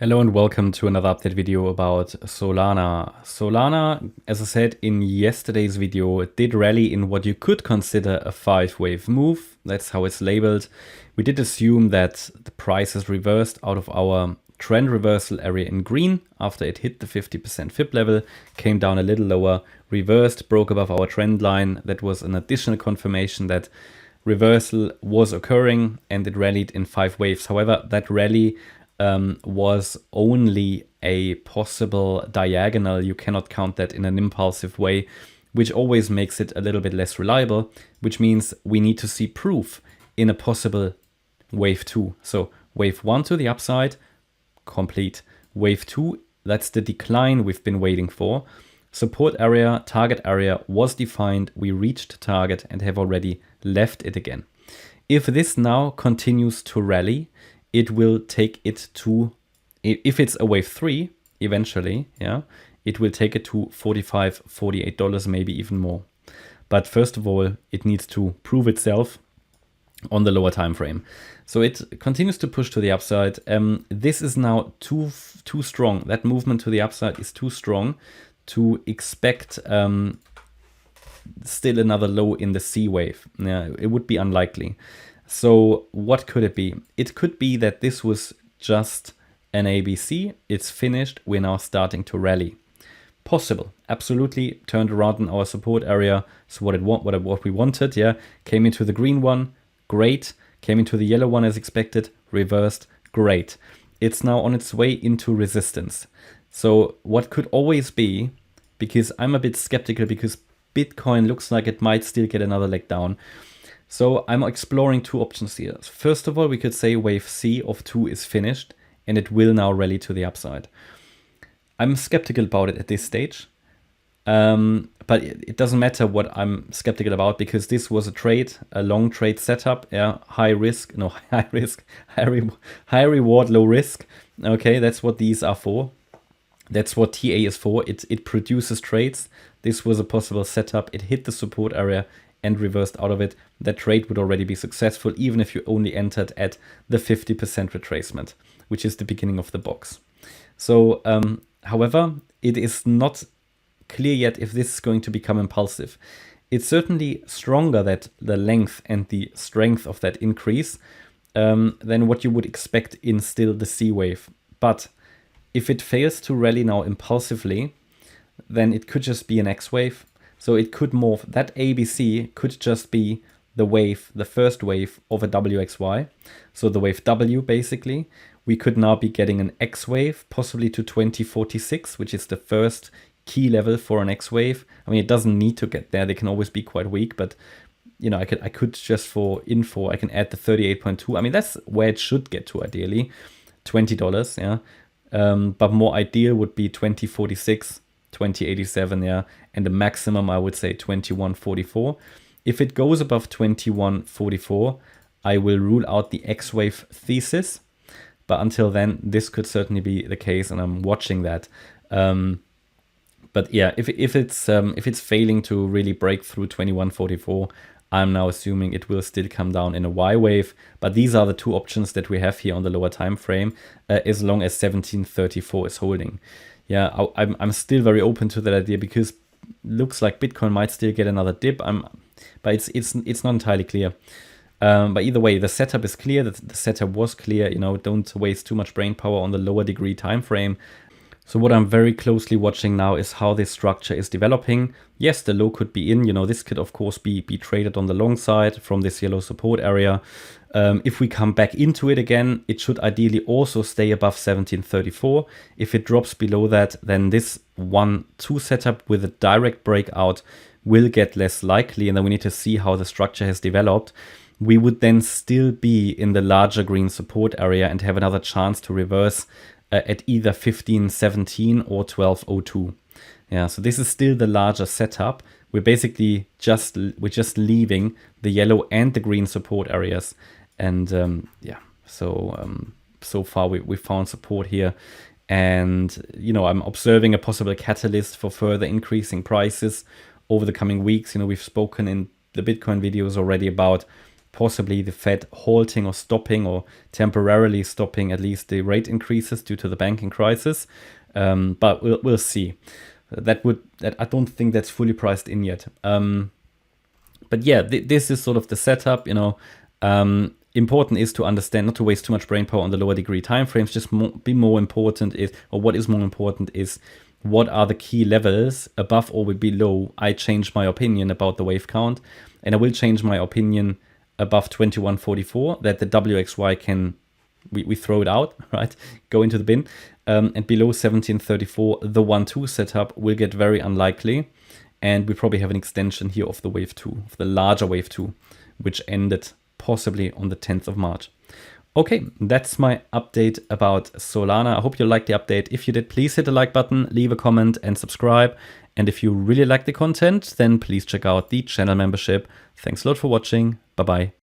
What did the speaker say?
Hello and welcome to another update video about Solana. Solana, as I said in yesterday's video, did rally in what you could consider a 5-wave move. That's how it's labeled. We did assume that the price has reversed out of our trend reversal area in green after it hit the 50% FIB level, came down a little lower, reversed, broke above our trend line. That was an additional confirmation that reversal was occurring and it rallied in 5 waves. However, that rally was only a possible diagonal. You cannot count that in an impulsive way, which always makes it a little bit less reliable, which means we need to see proof in a possible wave 2. So wave 1 to the upside, complete. Wave 2, that's the decline we've been waiting for. Support area, target area was defined. We reached target and have already left it again. If this now continues to rally, it will take it to, if it's a wave 3 eventually, yeah, it will take it to $45, $48, maybe even more. But first of all, it needs to prove itself on the lower time frame. So it continues to push to the upside. This is now too strong. That movement to the upside is too strong to expect still another low in the C wave. Yeah, it would be unlikely. So what could it be? It could be that this was just an ABC. It's finished. We're now starting to rally. Possible. Absolutely turned around in our support area. So what we wanted, yeah, came into the green one. Great. Came into the yellow one as expected. Reversed. Great. It's now on its way into resistance. So what could always be, because I'm a bit skeptical because Bitcoin looks like it might still get another leg down. So I'm exploring two options here. First of all, we could say wave C of 2 is finished and it will now rally to the upside. I'm skeptical about it at this stage, but it doesn't matter what I'm skeptical about because this was a trade, a long trade setup, yeah, high risk, high reward, low risk. Okay, that's what these are for. That's what TA is for. It produces trades. This was a possible setup. It hit the support area and reversed out of it. That trade would already be successful even if you only entered at the 50% retracement, which is the beginning of the box. So, however, it is not clear yet if this is going to become impulsive. It's certainly stronger that the length and the strength of that increase than what you would expect in still the C wave. But if it fails to rally now impulsively, then it could just be an X wave. So it could morph, that ABC could just be the wave, the first wave of a WXY. So the wave W basically. We could now be getting an X wave, possibly to 2046, which is the first key level for an X wave. I mean, it doesn't need to get there. They can always be quite weak, but you know, I could just for info, I can add the 38.2. I mean, that's where it should get to ideally, $20, yeah. But more ideal would be 2046. 2087, yeah, and the maximum I would say 2144. If it goes above 2144, I will rule out the X-wave thesis, but until then this could certainly be the case and I'm watching that. But yeah, if it's failing to really break through 2144, I'm now assuming it will still come down in a Y wave, but these are the two options that we have here on the lower time frame, as long as 1734 is holding. Yeah, I'm still very open to that idea because looks like Bitcoin might still get another dip. But it's not entirely clear. But either way, the setup is clear. The setup was clear. You know, don't waste too much brain power on the lower degree time frame. So what I'm very closely watching now is how this structure is developing. Yes, the low could be in. You know, this could of course be traded on the long side from this yellow support area. If we come back into it again, it should ideally also stay above 1734. If it drops below that, then this 1-2 setup with a direct breakout will get less likely, and then we need to see how the structure has developed. We would then still be in the larger green support area and have another chance to reverse at either 1517 or 1202. Yeah, so this is still the larger setup. We're basically just leaving the yellow and the green support areas, and yeah, so far we found support here, and you know, I'm observing a possible catalyst for further increasing prices over the coming weeks. You know, we've spoken in the Bitcoin videos already about possibly the Fed halting or stopping or temporarily stopping at least the rate increases due to the banking crisis. But we'll see. That I don't think that's fully priced in yet. But yeah, this is sort of the setup, you know. Important is to understand, not to waste too much brain power on the lower degree timeframes. Just more important is, or what is more important is, what are the key levels above or below. I changed my opinion about the wave count, and I will change my opinion above 2144 that the WXY can, we throw it out, right? Go into the bin. And below 1734, the 1-2 setup will get very unlikely. And we probably have an extension here of the wave 2, of the larger wave 2, which ended possibly on the 10th of March. Okay, that's my update about Solana. I hope you liked the update. If you did, please hit the like button, leave a comment and subscribe. And if you really like the content, then please check out the channel membership. Thanks a lot for watching. Bye-bye.